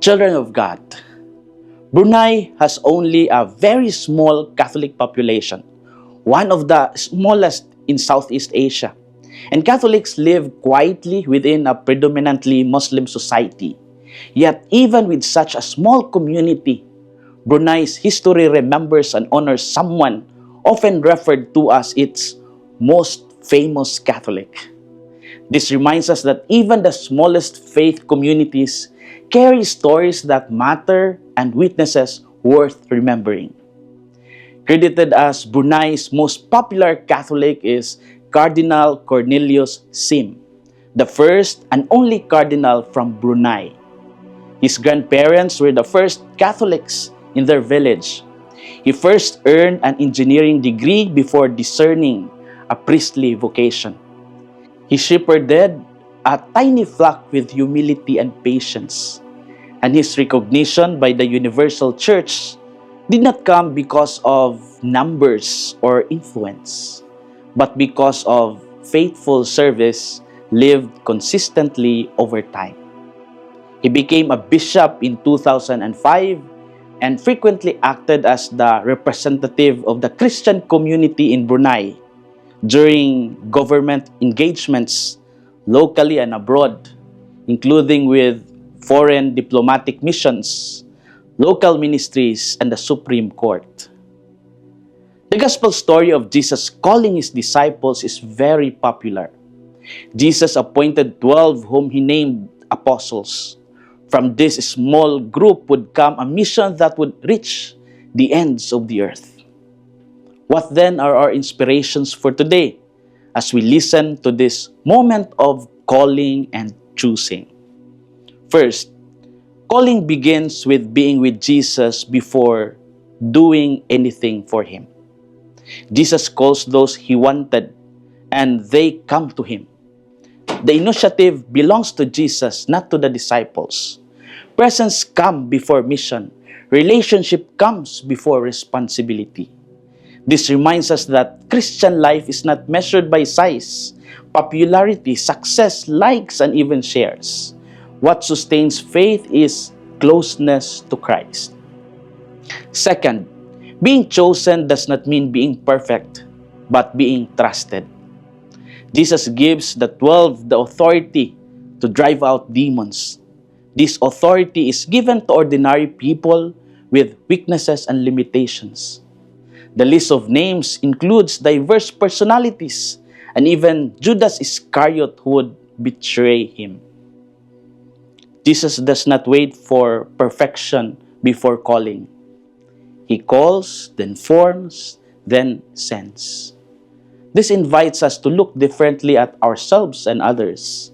Children of God, Brunei has only a very small Catholic population, one of the smallest in Southeast Asia. And Catholics live quietly within a predominantly Muslim society. Yet even with such a small community, Brunei's history remembers and honors someone often referred to as its most famous Catholic. This reminds us that even the smallest faith communities carry stories that matter and witnesses worth remembering. Credited as Brunei's most popular Catholic is Cardinal Cornelius Sim, the first and only cardinal from Brunei. His grandparents were the first Catholics in their village. He first earned an engineering degree before discerning a priestly vocation. He shepherded a tiny flock with humility and patience, and his recognition by the Universal Church did not come because of numbers or influence, but because of faithful service lived consistently over time. He became a bishop in 2005 and frequently acted as the representative of the Christian community in Brunei during government engagements locally and abroad, including with foreign diplomatic missions, local ministries, and the Supreme Court. The gospel story of Jesus calling his disciples is very popular. Jesus appointed 12 whom he named apostles. From this small group would come a mission that would reach the ends of the earth. What then are our inspirations for today as we listen to this moment of calling and choosing? First, calling begins with being with Jesus before doing anything for him. Jesus calls those he wanted, and they come to him. The initiative belongs to Jesus, not to the disciples. Presence comes before mission. Relationship comes before responsibility. This reminds us that Christian life is not measured by size, popularity, success, likes, and even shares. What sustains faith is closeness to Christ. Second, being chosen does not mean being perfect, but being trusted. Jesus gives the 12 the authority to drive out demons. This authority is given to ordinary people with weaknesses and limitations. The list of names includes diverse personalities and even Judas Iscariot who would betray him. Jesus does not wait for perfection before calling. He calls, then forms, then sends. This invites us to look differently at ourselves and others.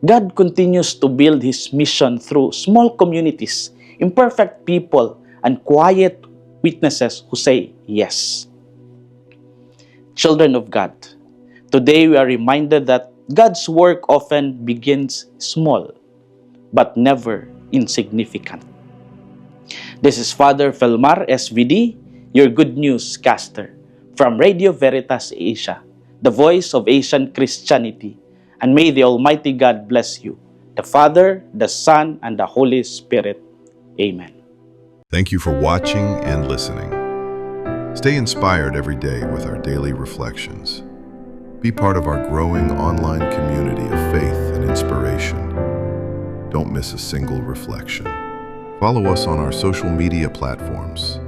God continues to build His mission through small communities, imperfect people, and quiet witnesses who say yes. Children of God, today we are reminded that God's work often begins small, but never insignificant. This is Father Felmar SVD, your Good News caster from Radio Veritas Asia, the voice of Asian Christianity. And may the Almighty God bless you, the Father, the Son, and the Holy Spirit. Amen. Thank you for watching and listening. Stay inspired every day with our daily reflections. Be part of our growing online community of faith and inspiration. Don't miss a single reflection. Follow us on our social media platforms